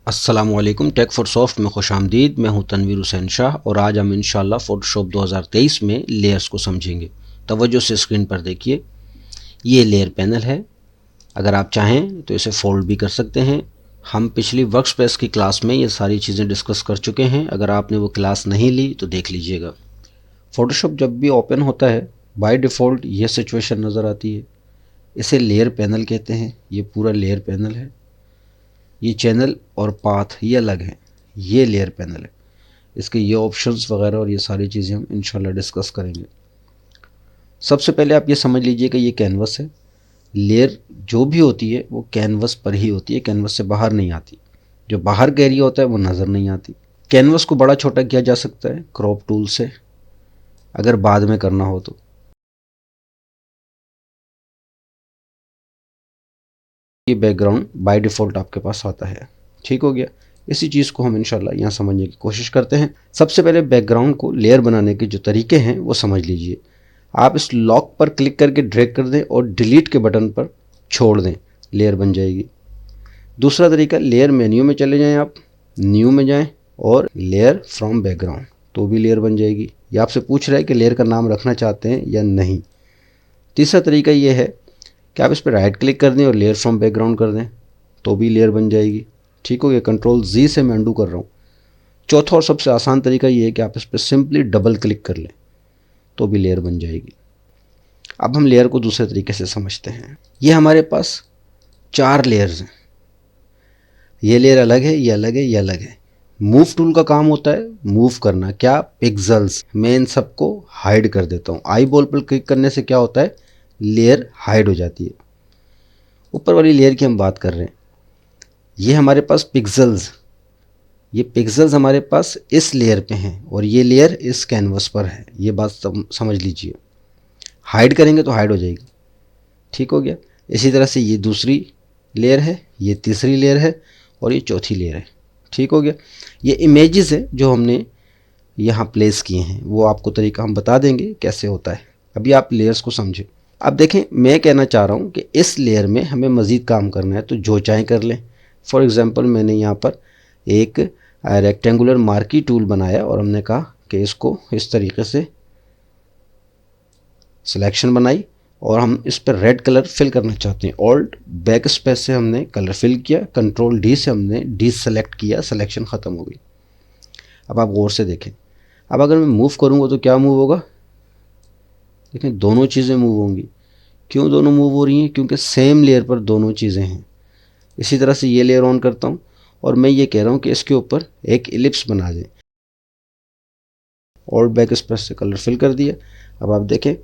अस्सलामुअलैकुम, take for soft में खुश आमदीद। मैं हूं तनवीर हुसैन शाह और आज हम इंशाल्लाह फ़ोटोशॉप 2023 में लेयर्स को समझेंगे। तवज्जो से स्क्रीन पर देखिए, ये लेयर पैनल है। अगर आप चाहें तो इसे फोल्ड भी कर सकते हैं। हम पिछली वर्कस्पेस की क्लास में ये सारी चीज़ें डिस्कस कर चुके हैं। अगर आपने वो क्लास नहीं ली तो देख लीजिएगा। फ़ोटोशॉप जब भी ओपन होता है बाय डिफ़ॉल्ट ये सिचुएशन नज़र आती है। इसे लेयर पैनल कहते हैं। ये पूरा लेयर पैनल है। ये चैनल और पाथ ये अलग हैं, ये लेयर पैनल है। इसके ये ऑप्शंस वगैरह और ये सारी चीज़ें हम इंशाल्लाह डिस्कस करेंगे। सबसे पहले आप ये समझ लीजिए कि ये कैनवस है। लेयर जो भी होती है वो कैनवस पर ही होती है, कैनवस से बाहर नहीं आती। जो बाहर का एरिया होता है वो नज़र नहीं आती। कैनवस को बड़ा छोटा किया जा सकता है क्रॉप टूल से, अगर बाद में करना हो तो। ये बैकग्राउंड बाय डिफ़ॉल्ट आपके पास आता है। ठीक हो गया। इसी चीज़ को हम इंशाल्लाह यहाँ समझने की कोशिश करते हैं। सबसे पहले बैकग्राउंड को लेयर बनाने के जो तरीके हैं वो समझ लीजिए। आप इस लॉक पर क्लिक करके ड्रैग कर दें और डिलीट के बटन पर छोड़ दें, लेयर बन जाएगी। दूसरा तरीका, लेयर मेन्यू में चले जाएं, आप न्यू में जाएं और लेयर फ्रॉम बैकग्राउंड, तो भी लेयर बन जाएगी। ये आपसे पूछ रहा है कि लेयर का नाम रखना चाहते हैं या नहीं। तीसरा तरीका ये है कि आप इस पर राइट क्लिक कर दें और लेयर फ्रॉम बैकग्राउंड कर दें, तो भी लेयर बन जाएगी। ठीक हो गया। कंट्रोल जी से मैं अंडू कर रहा हूँ। चौथा और सबसे आसान तरीका ये है कि आप इस पर सिंपली डबल क्लिक कर लें, तो भी लेयर बन जाएगी। अब हम लेयर को दूसरे तरीके से समझते हैं। ये हमारे पास 4 लेयर्स हैं। ये लेयर अलग है, ये अलग है, ये अलग है। मूव टूल का काम होता है मूव करना। क्या? पिक्सेल्स। मैं इन सबको हाइड कर देता हूँ। आई बॉल पर क्लिक करने से क्या होता है, लेयर हाइड हो जाती है। ऊपर वाली लेयर की हम बात कर रहे हैं। ये हमारे पास पिक्सेल्स, ये पिक्सेल्स हमारे पास इस लेयर पे हैं और ये लेयर इस कैनवस पर है। ये बात समझ लीजिए। हाइड करेंगे तो हाइड हो जाएगी। ठीक हो गया। इसी तरह से ये दूसरी लेयर है, ये तीसरी लेयर है और ये चौथी लेयर है। ठीक हो गया। ये इमेजेस है जो हमने यहाँ प्लेस किए हैं, वो आपको तरीका हम बता देंगे कैसे होता है। अभी आप लेयर्स को समझें। अब देखें, मैं कहना चाह रहा हूँ कि इस लेयर में हमें मज़ीद काम करना है तो जो चाहें कर लें। फॉर एग्ज़ाम्पल मैंने यहाँ पर एक रेक्टेंगुलर मार्की टूल बनाया और हमने कहा कि इसको इस तरीके से सिलेक्शन बनाई और हम इस पर रेड कलर फिल करना चाहते हैं। ऑल्ट बैक स्पेस से हमने कलर फिल किया, कंट्रोल डी से हमने डी सेलेक्ट किया, सिलेक्शन ख़त्म हो गई। अब आप गौर से देखें। अब अगर मैं मूव करूँगा तो क्या मूव होगा? देखें, दोनों चीज़ें मूव होंगी। क्यों दोनों मूव हो रही हैं? क्योंकि सेम लेयर पर दोनों चीज़ें हैं। इसी तरह से ये लेयर ऑन करता हूँ और मैं ये कह रहा हूँ कि इसके ऊपर एक इलिप्स बना दें। ऑल्ट बैक स्पेस से कलर फिल कर दिया। अब आप देखें,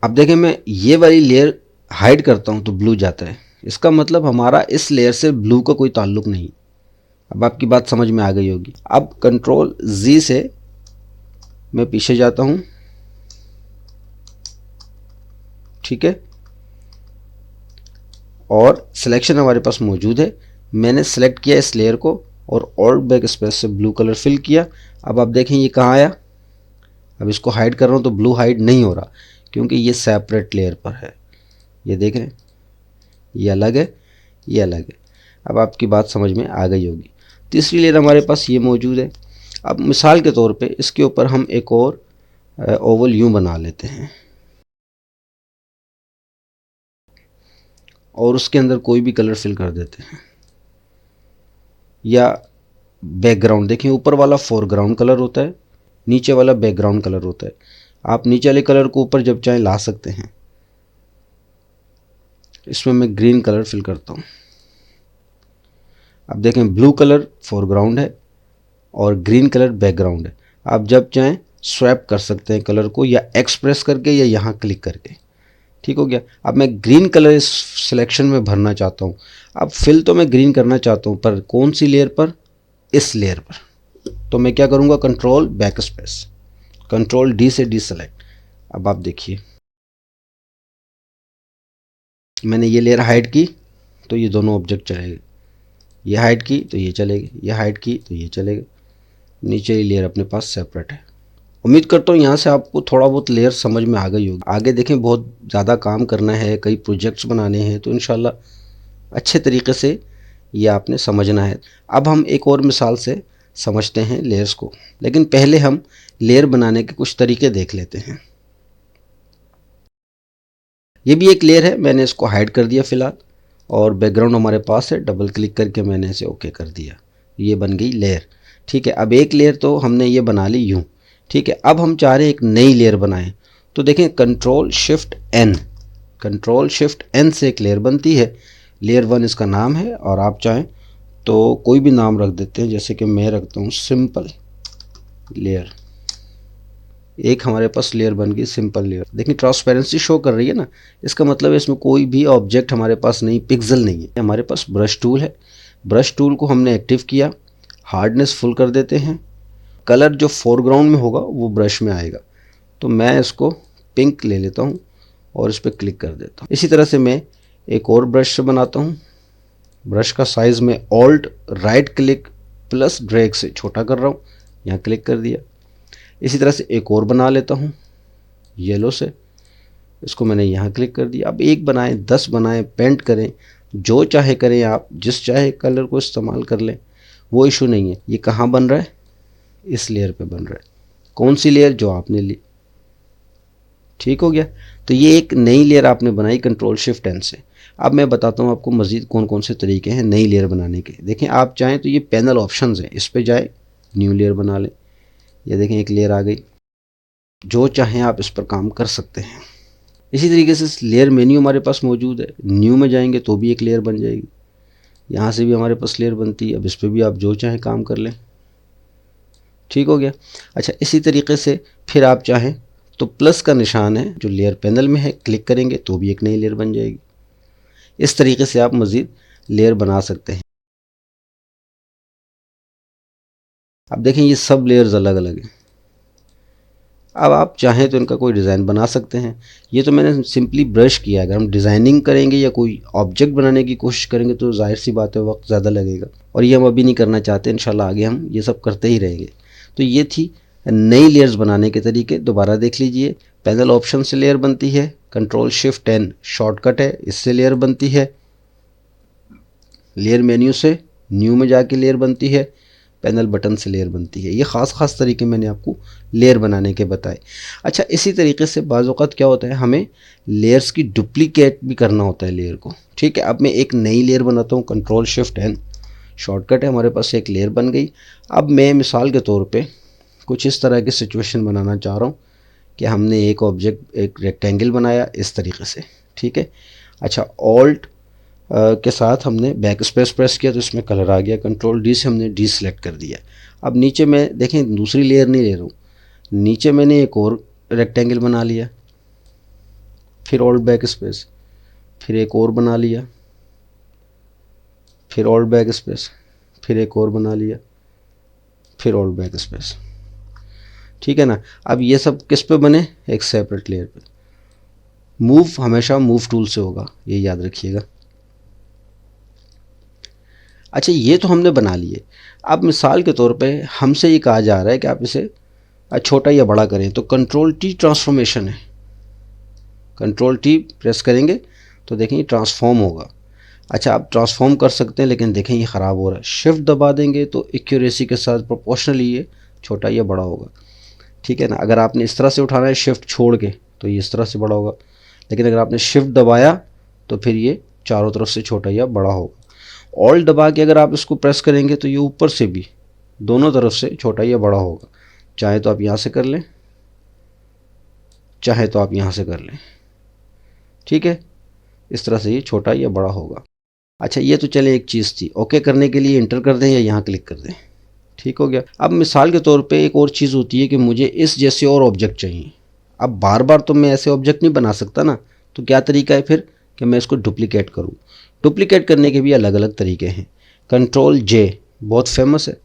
अब देखें मैं ये वाली लेयर हाइड करता हूँ तो ब्लू जाता है। इसका मतलब हमारा इस लेयर से ब्लू का कोई ताल्लुक नहीं। अब आपकी बात समझ में आ गई होगी। अब कंट्रोल जी से मैं पीछे जाता हूँ। ठीक है। और सिलेक्शन हमारे पास मौजूद है। मैंने सेलेक्ट किया इस लेयर को और ऑल्ट बैक स्पेस से ब्लू कलर फिल किया। अब आप देखें ये कहाँ आया। अब इसको हाइड कर रहा हूँ तो ब्लू हाइड नहीं हो रहा क्योंकि ये सेपरेट लेयर पर है। ये देख रहे हैं, ये अलग है, ये अलग है। अब आपकी बात समझ में आ गई होगी। तीसरी लेयर हमारे पास ये मौजूद है। अब मिसाल के तौर पे इसके ऊपर हम एक और ओवल यूं बना लेते हैं और उसके अंदर कोई भी कलर फिल कर देते हैं। या बैकग्राउंड देखें, ऊपर वाला फोरग्राउंड कलर होता है, नीचे वाला बैकग्राउंड कलर होता है। आप नीचे वाले कलर को ऊपर जब चाहें ला सकते हैं। इसमें मैं ग्रीन कलर फिल करता हूँ। अब देखें, ब्लू कलर फोरग्राउंड है और ग्रीन कलर बैकग्राउंड है। आप जब चाहें स्वैप कर सकते हैं कलर को, या एक्सप्रेस करके या यहाँ क्लिक करके। ठीक हो गया। अब मैं ग्रीन कलर इस सिलेक्शन में भरना चाहता हूँ। अब फिल तो मैं ग्रीन करना चाहता हूँ, पर कौन सी लेयर पर? इस लेयर पर। तो मैं क्या करूँगा, control back space, control D से डी सेलेक्ट। अब आप देखिए, मैंने ये लेयर हाइड की तो ये दोनों ऑब्जेक्ट चले गए, ये हाइड की तो ये चले गए, ये हाइड की तो ये चले गए। नीचे ये लेयर अपने पास सेपरेट है। उम्मीद करता हूँ यहाँ से आपको थोड़ा बहुत लेयर समझ में आ गई होगी। आगे देखें, बहुत ज़्यादा काम करना है, कई प्रोजेक्ट्स बनाने हैं, तो इंशाल्लाह अच्छे तरीके से ये आपने समझना है। अब हम एक और मिसाल से समझते हैं लेयर्स को, लेकिन पहले हम लेयर बनाने के कुछ तरीके देख लेते हैं। ये भी एक लेयर है, मैंने इसको हाइड कर दिया फ़िलहाल, और बैकग्राउंड हमारे पास है, डबल क्लिक करके मैंने इसे ओके कर दिया, ये बन गई लेयर। ठीक है, अब एक लेयर तो हमने ये बना ली यूँ। ठीक है, अब हम चाह रहे हैं एक नई लेयर बनाएं, तो देखें control shift N, control shift N से एक लेयर बनती है। लेयर 1 इसका नाम है, और आप चाहें तो कोई भी नाम रख देते हैं, जैसे कि मैं रखता हूँ सिंपल लेयर। एक हमारे पास लेयर बन गई सिंपल लेयर। देखिए ट्रांसपेरेंसी शो कर रही है ना, इसका मतलब है इसमें कोई भी ऑब्जेक्ट हमारे पास नहीं, पिक्सल नहीं है। हमारे पास ब्रश टूल है, ब्रश टूल को हमने एक्टिव किया, हार्डनेस फुल कर देते हैं, कलर जो फोरग्राउंड में होगा वो ब्रश में आएगा। तो मैं इसको पिंक ले लेता हूँ और इस पर क्लिक कर देता हूँ। इसी तरह से मैं एक और ब्रश से बनाता हूँ। ब्रश का साइज़ में alt right click plus drag से छोटा कर रहा हूँ, यहाँ क्लिक कर दिया। इसी तरह से एक और बना लेता हूँ येलो से, इसको मैंने यहाँ क्लिक कर दिया। अब एक बनाएं, 10 बनाएं, पेंट करें, जो चाहे करें, आप जिस चाहे कलर को इस्तेमाल कर लें, वो इशू नहीं है। ये कहाँ बन रहा है? इस लेयर पे बन रहा है। कौन सी लेयर? जो आपने ली। ठीक हो गया। तो ये एक नई लेयर आपने बनाई कंट्रोल शिफ्ट एन से। अब मैं बताता हूँ आपको मज़ीद कौन कौन से तरीके हैं नई लेयर बनाने के। देखें आप चाहें तो ये पैनल ऑप्शंस हैं, इस पर जाए, न्यू लेयर बना लें। ये देखें एक लेयर आ गई, जो चाहें आप इस पर काम कर सकते हैं। इसी तरीके से लेयर मेन्यू हमारे पास मौजूद है, न्यू में जाएंगे तो भी एक लेयर बन जाएगी, यहाँ से भी हमारे पास लेयर बनती है। अब इस पर भी आप जो चाहें काम कर लें। ठीक हो गया। अच्छा, इसी तरीके से फिर आप चाहें तो प्लस का निशान है जो लेयर पैनल में है, क्लिक करेंगे तो भी एक नई लेयर बन जाएगी। इस तरीके से आप मज़ीद लेयर बना सकते हैं। अब देखें ये सब लेयर्स अलग अलग हैं। अब आप चाहें तो इनका कोई डिज़ाइन बना सकते हैं। ये तो मैंने सिंपली ब्रश किया है। अगर हम डिज़ाइनिंग करेंगे या कोई ऑब्जेक्ट बनाने की कोशिश करेंगे तो जाहिर सी बात है वक्त ज़्यादा लगेगा, और ये हम अभी नहीं करना चाहते। इंशाल्लाह आगे हम ये सब करते ही रहेंगे। तो ये थी नई लेयर्स बनाने के तरीके। दोबारा देख लीजिए, पैनल ऑप्शन से लेयर बनती है, कंट्रोल शिफ्ट एन शॉर्टकट है, इससे लेयर बनती है। लेयर मेन्यू से न्यू में जाके लेयर बनती है, पैनल बटन से लेयर बनती है। ये ख़ास तरीके मैंने आपको लेयर बनाने के बताए। अच्छा, इसी तरीके से बाज़ औक़ात क्या होता है, हमें लेयर्स की डुप्लीकेट भी करना होता है लेयर को। ठीक है, अब मैं एक नई लेयर बनाता हूँ, कंट्रोल शिफ्ट एन शॉर्टकट है, हमारे पास एक लेयर बन गई। अब मैं मिसाल के तौर पे कुछ इस तरह की सिचुएशन बनाना चाह रहा हूँ कि हमने एक ऑब्जेक्ट, एक रेक्टेंगल बनाया इस तरीके से। ठीक है, अच्छा, ऑल्ट के साथ हमने बैक स्पेस प्रेस किया तो इसमें कलर आ गया। कंट्रोल डी से हमने डी सेलेक्ट कर दिया। अब नीचे मैं देखें दूसरी लेयर नहीं ले रहा हूँ, नीचे मैंने एक और रेक्टेंगल बना लिया, फिर ऑल्ट बैक स्पेस, फिर एक और बना लिया, फिर ऑल्ट बैक स्पेस, फिर एक और बना लिया, फिर ऑल्ट बैक स्पेस। ठीक है ना। अब ये सब किस पे बने? एक सेपरेट लेयर पे। मूव हमेशा मूव टूल से होगा, ये याद रखिएगा। अच्छा, ये तो हमने बना लिए। अब मिसाल के तौर पे हमसे ये कहा जा रहा है कि आप इसे छोटा या बड़ा करें, तो कंट्रोल टी ट्रांसफॉर्मेशन है। कंट्रोल टी प्रेस करेंगे तो देखें ये ट्रांसफॉर्म होगा। अच्छा, आप ट्रांसफॉर्म कर सकते हैं, लेकिन देखें ये ख़राब हो रहा है। शिफ्ट दबा देंगे तो एक्यूरेसी के साथ प्रोपोर्शनली ये छोटा या बड़ा होगा। ठीक है ना। अगर आपने इस तरह से उठाना है शिफ्ट छोड़ के तो ये इस तरह से बड़ा होगा, लेकिन अगर आपने शिफ्ट दबाया तो फिर ये चारों तरफ से छोटा या बड़ा होगा। ऑल्ट दबा के अगर आप इसको प्रेस करेंगे तो ये ऊपर से भी दोनों तरफ से छोटा या बड़ा होगा। चाहे तो आप यहाँ से कर लें, चाहे तो आप यहाँ से कर लें। ठीक है, इस तरह से ये छोटा या बड़ा होगा। अच्छा, ये तो चले एक चीज़ थी। ओके करने के लिए इंटर कर दें या यहाँ क्लिक कर दें। ठीक हो गया। अब मिसाल के तौर पे एक और चीज़ होती है कि मुझे इस जैसे और ऑब्जेक्ट चाहिए। अब बार बार तो मैं ऐसे ऑब्जेक्ट नहीं बना सकता ना, तो क्या तरीका है फिर कि मैं इसको डुप्लीकेट करूँ। डुप्लीकेट करने के भी अलग अलग तरीके हैं। कंट्रोल जे बहुत फेमस है,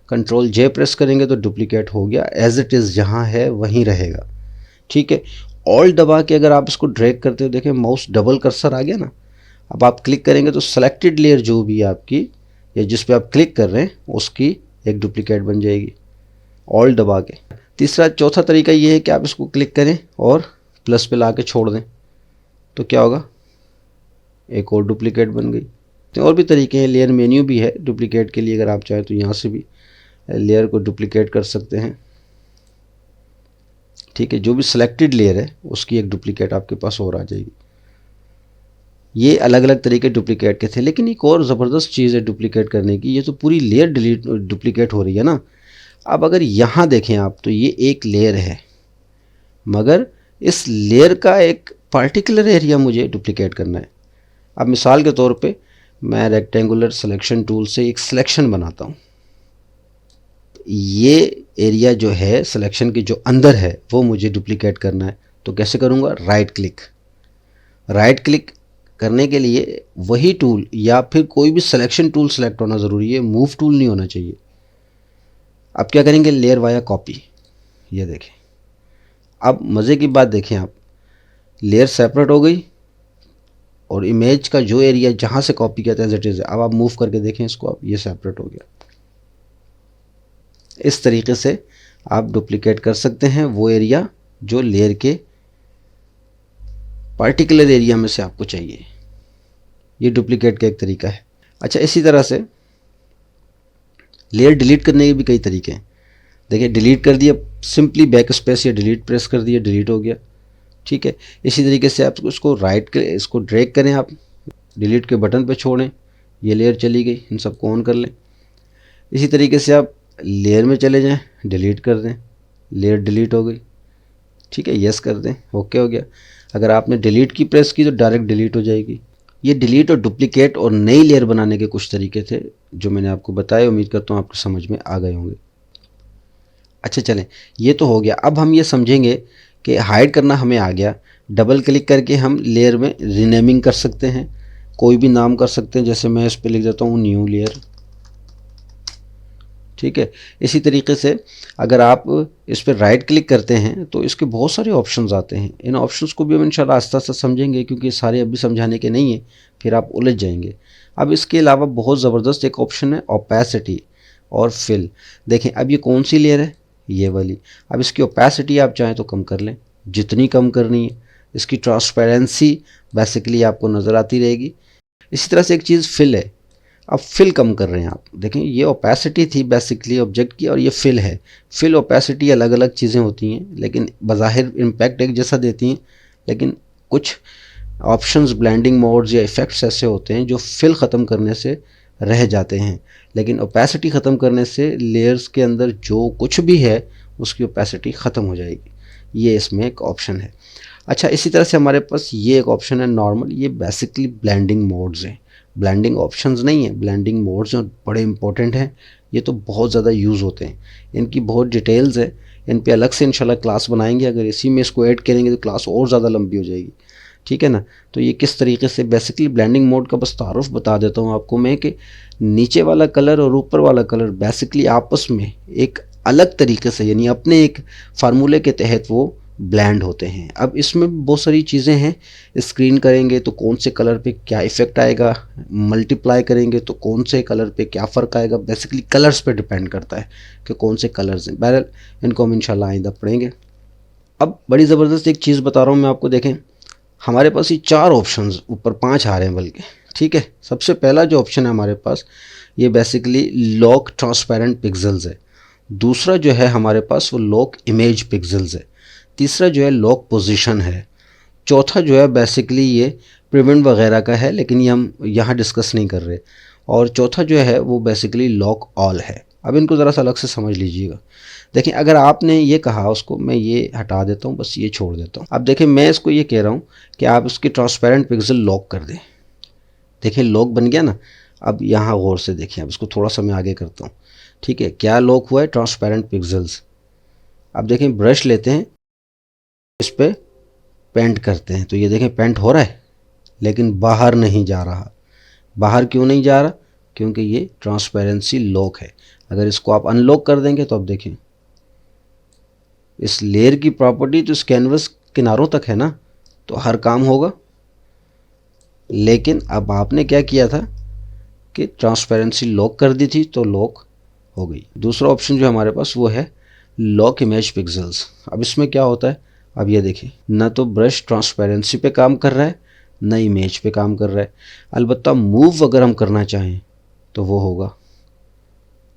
कंट्रोल जे प्रेस करेंगे तो डुप्लीकेट हो गया, एज इट इज़ जहाँ है वहीं रहेगा। ठीक है, ऑल्ट दबा के अगर आप इसको ड्रैग करते हो, देखें माउस डबल कर्सर आ गया ना। अब आप क्लिक करेंगे तो सेलेक्टेड लेयर जो भी आपकी या जिस पे आप क्लिक कर रहे हैं उसकी एक डुप्लीकेट बन जाएगी ऑल्ट दबा के। तीसरा चौथा तरीका ये है कि आप इसको क्लिक करें और प्लस पे ला के छोड़ दें, तो क्या होगा, एक और डुप्लीकेट बन गई। सकते हैं। और भी तरीके हैं, लेयर मेन्यू भी है डुप्लीकेट के लिए, अगर आप चाहें तो यहाँ से भी लेयर को डुप्लीकेट कर सकते हैं। ठीक है, जो भी सिलेक्टेड लेयर है उसकी एक डुप्लीकेट आपके पास और आ जाएगी। ये अलग अलग तरीके डुप्लीकेट के थे, लेकिन एक और ज़बरदस्त चीज़ है डुप्लीकेट करने की, ये तो पूरी लेयर डुप्लीकेट हो रही है ना। अब अगर यहाँ देखें आप तो ये एक लेयर है, मगर इस लेयर का एक पर्टिकुलर एरिया मुझे डुप्लीकेट करना है। अब मिसाल के तौर पे मैं रेक्टेंगुलर सिलेक्शन टूल से एक सिलेक्शन बनाता हूँ। ये एरिया जो है सिलेक्शन के जो अंदर है वो मुझे डुप्लीकेट करना है। तो कैसे करूँगा? राइट क्लिक करने के लिए वही टूल या फिर कोई भी सिलेक्शन टूल सेलेक्ट होना ज़रूरी है, मूव टूल नहीं होना चाहिए। अब क्या करेंगे? Layer via copy. ये देखें, अब मज़े की बात देखें आप, लेयर सेपरेट हो गई और इमेज का जो एरिया जहाँ से कॉपी किया था एज इट इज़। अब आप मूव करके देखें इसको, अब ये सेपरेट हो गया। इस तरीके से आप डुप्लीकेट कर सकते हैं वो एरिया जो लेयर के पर्टिकुलर एरिया में से आपको चाहिए। ये डुप्लीकेट का एक तरीका है। अच्छा, इसी तरह से लेयर डिलीट करने के भी कई तरीके हैं। देखिए, डिलीट कर दिया, सिंपली बैक स्पेस या डिलीट प्रेस कर दिया, डिलीट हो गया। ठीक है, इसी तरीके से आप इसको इसको ड्रैग करें, आप डिलीट के बटन पे छोड़ें, ये लेयर चली गई। इन सबको ऑन कर लें। इसी तरीके से आप लेयर में चले जाएं, डिलीट कर दें, लेयर डिलीट हो गई। ठीक है, यस कर दें, ओके हो गया। अगर आपने डिलीट की प्रेस की तो डायरेक्ट डिलीट हो जाएगी। ये डिलीट और डुप्लीकेट और नई लेयर बनाने के कुछ तरीके थे जो मैंने आपको बताए। उम्मीद करता हूँ आपको समझ में आ गए होंगे। अच्छा चलें, ये तो हो गया। अब हम ये समझेंगे कि हाइड करना हमें आ गया। डबल क्लिक करके हम लेयर में रीनेमिंग कर सकते हैं, कोई भी नाम कर सकते हैं। जैसे मैं इस पर लिख देता हूँ न्यू लेयर। ठीक है, इसी तरीके से अगर आप इस पर राइट क्लिक करते हैं तो इसके बहुत सारे ऑप्शंस आते हैं। इन ऑप्शंस को भी हम इंशाल्लाह आस्ते आस्ते समझेंगे, क्योंकि सारे अभी समझाने के नहीं है, फिर आप उलझ जाएंगे। अब इसके अलावा बहुत ज़बरदस्त एक ऑप्शन है ओपेसिटी और फिल। देखें, अब ये कौन सी लेयर है? ये वाली। अब इसकी ओपेसिटी आप चाहें तो कम कर लें, जितनी कम करनी है। इसकी ट्रांसपेरेंसी बेसिकली आपको नज़र आती रहेगी। इसी तरह से एक चीज़ फिल है। अब फिल कम कर रहे हैं आप। देखें, ये ओपेसिटी थी बेसिकली ऑब्जेक्ट की, और ये फिल है। फिल ओपेसिटी अलग अलग चीज़ें होती हैं, लेकिन बज़ाहिर इम्पैक्ट एक जैसा देती हैं। लेकिन कुछ ऑप्शंस, ब्लेंडिंग मोड्स या इफ़ेक्ट्स ऐसे होते हैं जो फिल ख़त्म करने से रह जाते हैं, लेकिन ओपेसिटी ख़त्म करने से लेयर्स के अंदर जो कुछ भी है उसकी ओपेसिटी ख़त्म हो जाएगी। ये इसमें एक ऑप्शन है। अच्छा, इसी तरह से हमारे पास ये एक ऑप्शन है नॉर्मल। ये बेसिकली ब्लेंडिंग मोड्स हैं, ब्लेंडिंग ऑप्शंस नहीं है, ब्लेंडिंग मोड्स हैं, बड़े इंपॉर्टेंट हैं। ये तो बहुत ज़्यादा यूज़ होते हैं, इनकी बहुत डिटेल्स है। इन पे अलग से इंशाल्लाह क्लास बनाएंगे। अगर इसी में इसको ऐड करेंगे तो क्लास और ज़्यादा लंबी हो जाएगी। ठीक है ना। तो ये किस तरीके से बेसिकली ब्लेंडिंग मोड का बस तारुफ बता देता हूँ आपको मैं, कि नीचे वाला कलर और ऊपर वाला कलर बेसिकली आपस में एक अलग तरीके से, यानी अपने एक फार्मूले के तहत वो ब्लेंड होते हैं। अब इसमें बहुत सारी चीज़ें हैं। स्क्रीन करेंगे तो कौन से कलर पे क्या इफ़ेक्ट आएगा, मल्टीप्लाई करेंगे तो कौन से कलर पे क्या फ़र्क आएगा, बेसिकली कलर्स पे डिपेंड करता है कि कौन से कलर्स हैं। बहरहाल इनको हम इंशाल्लाह आइंदा पढ़ेंगे। अब बड़ी ज़बरदस्त एक चीज़ बता रहा हूँ मैं आपको। देखें, हमारे पास ये 4 ऑप्शंस, ऊपर 5 आ रहे हैं बल्कि। ठीक है, सबसे पहला जो ऑप्शन है हमारे पास, ये बेसिकली लॉक ट्रांसपेरेंट पिक्सल्स है। दूसरा जो है हमारे पास वो लॉक इमेज पिक्सल्स है। तीसरा जो है लॉक पोजीशन है। चौथा जो है बेसिकली ये प्रिवेंट वगैरह का है, लेकिन ये हम यहाँ डिस्कस नहीं कर रहे। और चौथा जो है वो बेसिकली लॉक ऑल है। अब इनको ज़रा सा अलग से समझ लीजिएगा। देखिए, अगर आपने ये कहा उसको, मैं ये हटा देता हूँ, बस ये छोड़ देता हूँ। अब देखिए, मैं इसको ये कह रहा हूँ कि आप इसकी ट्रांसपेरेंट पिक्सल लॉक कर दें। देखिए, लॉक बन गया ना। अब यहाँ गौर से देखिए, अब इसको थोड़ा सा मैं आगे करता हूँ। ठीक है, क्या लॉक हुआ है? Transparent pixels. अब देखें, ब्रश लेते हैं, इस पर पेंट करते हैं, तो ये देखें पेंट हो रहा है, लेकिन बाहर नहीं जा रहा। बाहर क्यों नहीं जा रहा? क्योंकि ये ट्रांसपेरेंसी लॉक है। अगर इसको आप अनलॉक कर देंगे तो अब देखें, इस लेयर की प्रॉपर्टी तो इस कैनवस किनारों तक है ना, तो हर काम होगा। लेकिन अब आपने क्या किया था कि ट्रांसपेरेंसी लॉक कर दी थी, तो लॉक हो गई। दूसरा ऑप्शन जो हमारे पास वो है लॉक इमेज पिक्सल्स। अब इसमें क्या होता है? अब ये देखिए, ना तो ब्रश ट्रांसपेरेंसी पे काम कर रहा है, न इमेज पे काम कर रहा है। अलबत्ता मूव अगर हम करना चाहें तो वो होगा।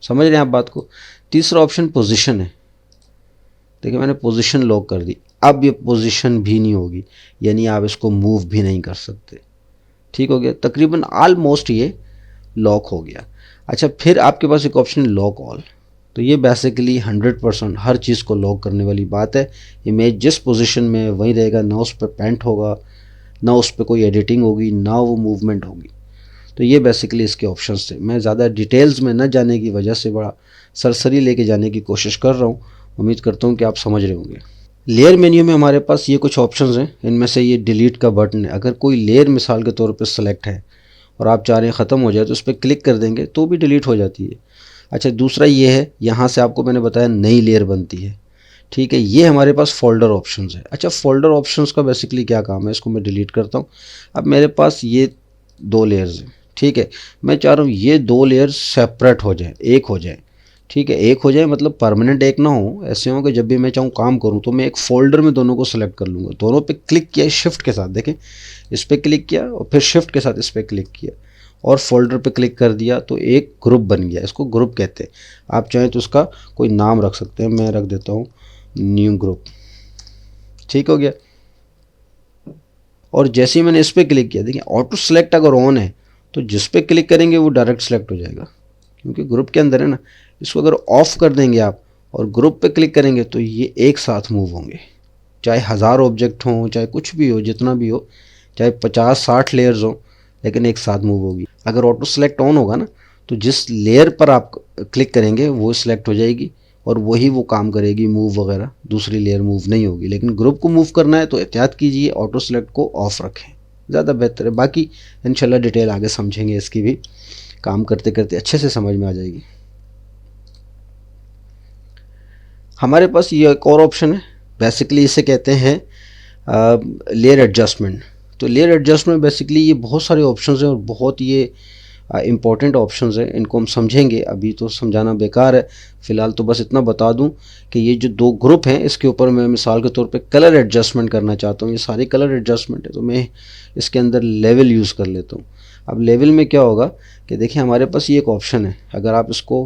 समझ रहे हैं आप बात को। तीसरा ऑप्शन पोजीशन है। देखिए मैंने पोजीशन लॉक कर दी, अब ये पोजीशन भी नहीं होगी, यानी आप इसको मूव भी नहीं कर सकते। ठीक हो गया, तकरीबन ऑलमोस्ट ये लॉक हो गया। अच्छा, फिर आपके पास एक ऑप्शन लॉक ऑल। तो ये बेसिकली 100% हर चीज़ को लॉक करने वाली बात है। इमेज जिस पोजीशन में वहीं रहेगा, ना उस पर पेंट होगा, ना उस पर कोई एडिटिंग होगी, ना वो मूवमेंट होगी। तो ये बेसिकली इसके ऑप्शंस थे। मैं ज़्यादा डिटेल्स में न जाने की वजह से बड़ा सरसरी लेके जाने की कोशिश कर रहा हूँ। उम्मीद करता हूँ कि आप समझ रहे होंगे। लेयर मेन्यू में हमारे पास ये कुछ ऑप्शंस हैं। इनमें से ये डिलीट का बटन है। अगर कोई लेयर मिसाल के तौर पे सेलेक्ट है और आप चाह रहे हैं ख़त्म हो जाए तो उस पर क्लिक कर देंगे तो भी डिलीट हो जाती है। अच्छा, दूसरा ये है, यहाँ से आपको मैंने बताया नई लेयर बनती है। ठीक है, ये हमारे पास फोल्डर ऑप्शंस है। अच्छा, फोल्डर ऑप्शंस का बेसिकली क्या काम है, इसको मैं डिलीट करता हूँ। अब मेरे पास ये 2 लेयर्स हैं। ठीक है, मैं चाह रहा हूँ ये 2 लेयर्स सेपरेट हो जाए, एक हो जाए। ठीक है, एक हो जाए मतलब परमानेंट एक ना हो, ऐसे हो कि जब भी मैं चाहूँ काम करूँ तो मैं एक फ़ोल्डर में दोनों को सेलेक्ट कर लूँगा। दोनों पे क्लिक किया शिफ्ट के साथ, देखें इस पर क्लिक किया और फिर शिफ्ट के साथ इस पर क्लिक किया और फोल्डर पे क्लिक कर दिया तो एक ग्रुप बन गया। इसको ग्रुप कहते हैं। आप चाहें तो उसका कोई नाम रख सकते हैं, मैं रख देता हूँ न्यू ग्रुप। ठीक हो गया। और जैसे ही मैंने इस पर क्लिक किया, देखिए ऑटो सेलेक्ट अगर ऑन है तो जिस पे क्लिक करेंगे वो डायरेक्ट सेलेक्ट हो जाएगा, क्योंकि ग्रुप के अंदर है ना। इसको अगर ऑफ कर देंगे आप और ग्रुप पे क्लिक करेंगे तो ये एक साथ मूव होंगे, चाहे 1000 ऑब्जेक्ट हों, चाहे कुछ भी हो, जितना भी हो, चाहे 50-60 लेयर्स हों, लेकिन एक साथ मूव होगी। अगर ऑटो सेलेक्ट ऑन होगा ना तो जिस लेयर पर आप क्लिक करेंगे वो सिलेक्ट हो जाएगी और वही वो काम करेगी, मूव वगैरह। दूसरी लेयर मूव नहीं होगी। लेकिन ग्रुप को मूव करना है तो एहतियात कीजिए, ऑटो सेलेक्ट को ऑफ रखें, ज़्यादा बेहतर है। बाकी इंशाल्लाह डिटेल आगे समझेंगे, इसकी भी काम करते करते अच्छे से समझ में आ जाएगी। हमारे पास ये एक और ऑप्शन है, बेसिकली इसे कहते हैं लेयर एडजस्टमेंट। तो लेयर एडजस्टमेंट बेसिकली ये बहुत सारे ऑप्शंस हैं और बहुत ये इम्पॉर्टेंट ऑप्शंस हैं। इनको हम समझेंगे, अभी तो समझाना बेकार है। फ़िलहाल तो बस इतना बता दूं कि ये जो 2 ग्रुप हैं इसके ऊपर मैं मिसाल के तौर पे कलर एडजस्टमेंट करना चाहता हूँ। ये सारे कलर एडजस्टमेंट है तो मैं इसके अंदर लेवल यूज़ कर लेता हूँ। अब लेवल में क्या होगा कि देखिए हमारे पास ये एक ऑप्शन है, अगर आप इसको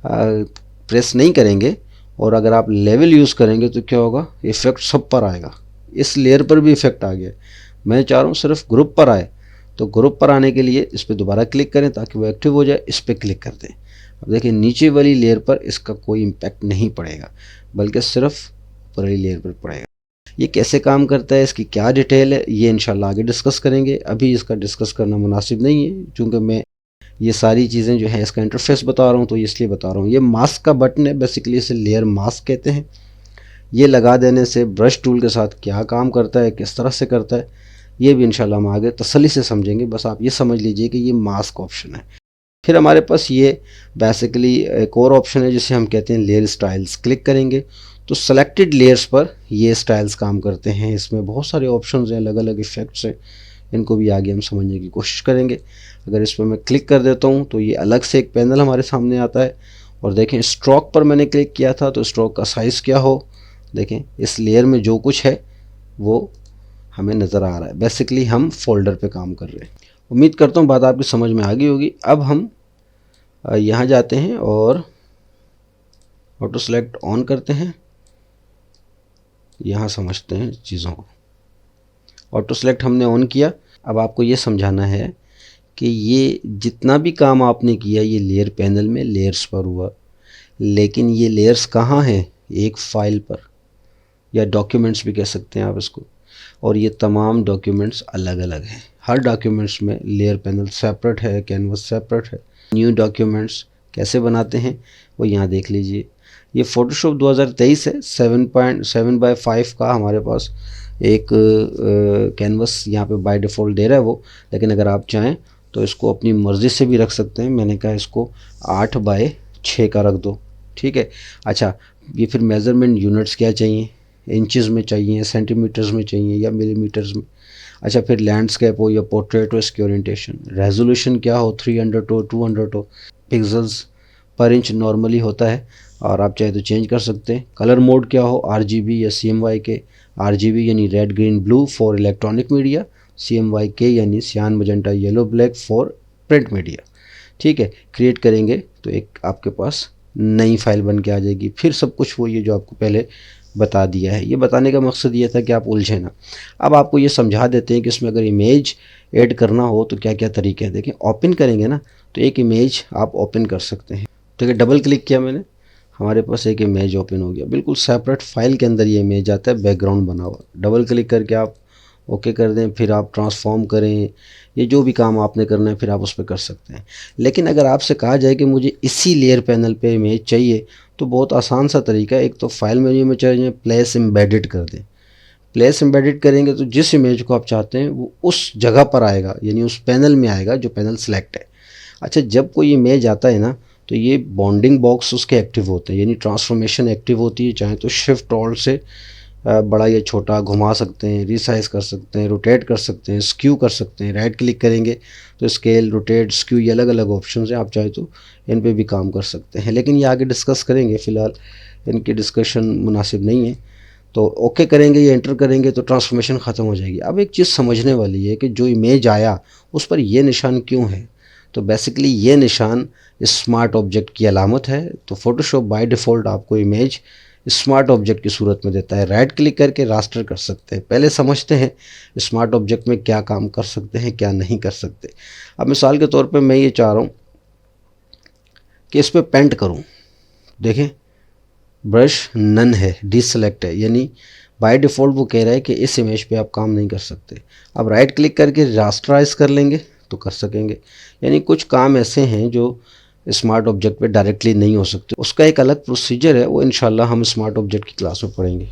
प्रेस नहीं करेंगे और अगर आप लेवल यूज़ करेंगे तो क्या होगा, इफ़ेक्ट सब पर आएगा। इस लेयर पर भी इफ़ेक्ट आ गया। मैं चाह रहा हूँ सिर्फ ग्रुप पर आए, तो ग्रुप पर आने के लिए इस पर दोबारा क्लिक करें ताकि वो एक्टिव हो जाए। इस पर क्लिक कर दें। अब देखिए नीचे वाली लेयर पर इसका कोई इम्पैक्ट नहीं पड़ेगा, बल्कि सिर्फ ऊपर वाली लेयर पर पड़ेगा। ये कैसे काम करता है, इसकी क्या डिटेल है, ये इंशाल्लाह आगे डिस्कस करेंगे। अभी इसका डिस्कस करना मुनासिब नहीं है, क्योंकि मैं ये सारी चीज़ें जो है इसका इंटरफेस बता रहा हूँ, तो इसलिए बता रहा हूँ। ये मास्क का बटन है, बेसिकली इसे लेयर मास्क कहते हैं। ये लगा देने से ब्रश टूल के साथ क्या काम करता है, किस तरह से करता है, ये भी इंशाल्लाह हम आगे तसल्ली से समझेंगे। बस आप ये समझ लीजिए कि ये मास्क ऑप्शन है। फिर हमारे पास ये बेसिकली एक और ऑप्शन है जिसे हम कहते हैं लेयर स्टाइल्स। क्लिक करेंगे तो सेलेक्टेड लेयर्स पर ये स्टाइल्स काम करते हैं। इसमें बहुत सारे ऑप्शंस हैं, अलग अलग इफ़ेक्ट्स हैं, इनको भी आगे हम समझने की कोशिश करेंगे। अगर इस पर मैं क्लिक कर देता हूँ तो ये अलग से एक पैनल हमारे सामने आता है। और देखें स्ट्रोक पर मैंने क्लिक किया था तो स्ट्रोक का साइज़ क्या हो, देखें इस लेयर में जो कुछ है वो हमें नज़र आ रहा है। बेसिकली हम फोल्डर पे काम कर रहे हैं। उम्मीद करता हूँ बात आपकी समझ में आ गई होगी। अब हम यहाँ जाते हैं और ऑटो सेलेक्ट ऑन करते हैं। यहाँ समझते हैं चीज़ों को। ऑटो सेलेक्ट हमने ऑन किया। अब आपको ये समझाना है कि ये जितना भी काम आपने किया ये लेयर पैनल में लेयर्स पर हुआ, लेकिन ये लेयर्स कहाँ हैं, एक फ़ाइल पर, या डॉक्यूमेंट्स भी कह सकते हैं आप इसको। और ये तमाम डॉक्यूमेंट्स अलग अलग हैं। हर डॉक्यूमेंट्स में लेयर पैनल सेपरेट है, कैनवस सेपरेट है। न्यू डॉक्यूमेंट्स कैसे बनाते हैं वो यहाँ देख लीजिए। ये फ़ोटोशॉप 2023 है। 7.7/5 का हमारे पास एक कैनवस यहाँ पे बाय डिफ़ॉल्ट दे रहा है वो, लेकिन अगर आप चाहें तो इसको अपनी मर्ज़ी से भी रख सकते हैं। मैंने कहा इसको 8/6 का रख दो, ठीक है। अच्छा, ये फिर मेज़रमेंट यूनिट्स क्या चाहिए, इंचज़ में चाहिए, सेंटीमीटर्स में चाहिए या मिलीमीटर्स में। अच्छा, फिर लैंडस्केप हो या पोर्ट्रेट हो, इसकी ओरिएंटेशन, रेजोल्यूशन क्या हो, 300 हो 200 हो, पिक्सल्स पर इंच नॉर्मली होता है और आप चाहे तो चेंज कर सकते हैं। कलर मोड क्या हो, RGB या CMYK। RGB यानी red green blue for electronic media, CMYK यानी सियान magenta yellow black for print media. ठीक है, क्रिएट करेंगे तो एक आपके पास नई फाइल बन के आ जाएगी। फिर सब कुछ वही है जो आपको पहले बता दिया है। ये बताने का मकसद ये था कि आप उलझे ना। अब आपको ये समझा देते हैं कि इसमें अगर इमेज ऐड करना हो तो क्या क्या तरीके हैं। देखिए, ओपन करेंगे ना तो एक इमेज आप ओपन कर सकते हैं। ठीक है, डबल क्लिक किया मैंने, हमारे पास एक इमेज ओपन हो गया। बिल्कुल सेपरेट फाइल के अंदर ये इमेज आता है, बैकग्राउंड बना हुआ। डबल क्लिक करके आप ओके कर दें, फिर आप ट्रांसफॉर्म करें, ये जो भी काम आपने करना है फिर आप उस पर कर सकते हैं। लेकिन अगर आपसे कहा जाए कि मुझे इसी लेयर पैनल पे इमेज चाहिए तो बहुत आसान सा तरीका है। एक तो फाइल मेन्यू में चले जाएं, प्लेस एम्बेडेड कर दें। प्लेस एम्बेडेड करेंगे तो जिस इमेज को आप चाहते हैं वो उस जगह पर आएगा, यानी उस पैनल में आएगा जो पैनल सेलेक्ट है। अच्छा, जब कोई इमेज आता है ना तो ये बॉन्डिंग बॉक्स उसके एक्टिव होते हैं, यानी ट्रांसफॉर्मेशन एक्टिव होती है। चाहे तो शिफ्ट ऑल्ट से बड़ा या छोटा घुमा सकते हैं, रिसाइज कर सकते हैं, रोटेट कर सकते हैं, स्क्यू कर सकते हैं। राइट क्लिक करेंगे तो स्केल, रोटेट, स्क्यू, ये अलग अलग ऑप्शन हैं। आप चाहे तो इन पे भी काम कर सकते हैं, लेकिन ये आगे डिस्कस करेंगे। फ़िलहाल इनकी डिस्कशन मुनासिब नहीं है। तो ओके करेंगे, ये एंटर करेंगे तो ट्रांसफॉर्मेशन ख़त्म हो जाएगी। अब एक चीज़ समझने वाली है कि जो इमेज आया उस पर ये निशान क्यों है। तो बेसिकली ये निशान स्मार्ट ऑब्जेक्ट की अलामत है। तो फोटोशॉप बाय डिफ़ॉल्ट आपको इमेज स्मार्ट ऑब्जेक्ट की सूरत में देता है। राइट क्लिक करके रास्टर कर सकते हैं। पहले समझते हैं स्मार्ट ऑब्जेक्ट में क्या काम कर सकते हैं, क्या नहीं कर सकते। अब मिसाल के तौर पे मैं ये चाह रहा हूँ कि इस पर पेंट करूँ। देखें, ब्रश नन है, डिसलेक्ट है, यानी बाय डिफ़ॉल्ट वो कह रहा है कि इस इमेज पे आप काम नहीं कर सकते। अब राइट क्लिक करके रास्टराइज कर लेंगे तो कर सकेंगे। यानी कुछ काम ऐसे हैं जो स्मार्ट ऑब्जेक्ट पे डायरेक्टली नहीं हो सकते, उसका एक अलग प्रोसीजर है, वो इंशाल्लाह हम स्मार्ट ऑब्जेक्ट की क्लास में पढ़ेंगे।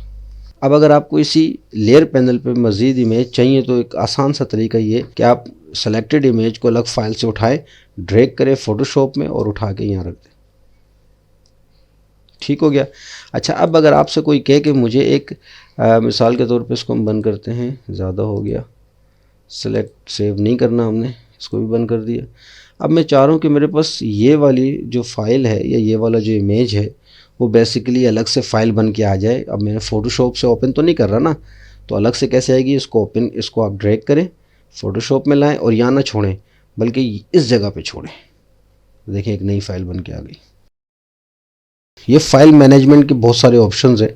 अब अगर आपको इसी लेयर पैनल पे मज़ीद इमेज चाहिए तो एक आसान सा तरीका ये कि आप सेलेक्टेड इमेज को अलग फाइल से उठाएं, ड्रैग करें फ़ोटोशॉप में और उठा के यहाँ रख दें। ठीक हो गया। अच्छा, अब अगर आपसे कोई कहे कि मुझे एक मिसाल के तौर पे इसको हम बंद करते हैं, ज़्यादा हो गया, सेलेक्ट सेव नहीं करना हमने, इसको भी बंद कर दिया। अब मैं चाह रहा हूँ कि मेरे पास ये वाली जो फ़ाइल है या ये वाला जो इमेज है वो बेसिकली अलग से फ़ाइल बन के आ जाए। अब मैंने फ़ोटोशॉप से ओपन तो नहीं कर रहा ना, तो अलग से कैसे आएगी। इसको ओपन, इसको आप ड्रैग करें, फ़ोटोशॉप में लाएं और यहाँ ना छोड़ें बल्कि इस जगह पे छोड़ें। देखिए, एक नई फ़ाइल बन के आ गई। ये फ़ाइल मैनेजमेंट के बहुत सारे ऑप्शंस हैं,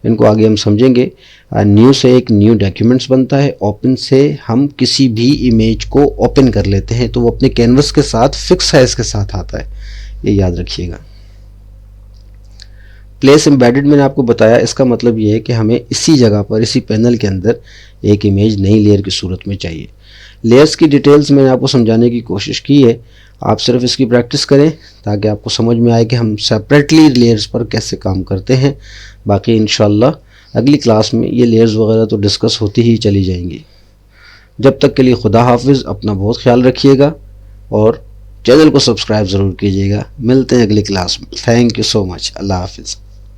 इनको आगे हम समझेंगे। न्यू से एक न्यू डॉक्यूमेंट्स बनता है। ओपन से हम किसी भी इमेज को ओपन कर लेते हैं तो वो अपने कैनवस के साथ फिक्स साइज़ के साथ आता है, ये याद रखिएगा। प्लेस एम्बेडेड मैंने आपको बताया, इसका मतलब ये है कि हमें इसी जगह पर, इसी पैनल के अंदर एक इमेज नई लेयर की सूरत में चाहिए। लेयर्स की डिटेल्स मैंने आपको समझाने की कोशिश की है, आप सिर्फ इसकी प्रैक्टिस करें ताकि आपको समझ में आए कि हम सेपरेटली लेयर्स पर कैसे काम करते हैं। बाकी इंशाल्लाह अगली क्लास में ये लेयर्स वगैरह तो डिस्कस होती ही चली जाएंगी। जब तक के लिए खुदा हाफिज़, अपना बहुत ख्याल रखिएगा और चैनल को सब्सक्राइब ज़रूर कीजिएगा। मिलते हैं अगली क्लास में। Thank you so much. अल्लाह हाफिज़।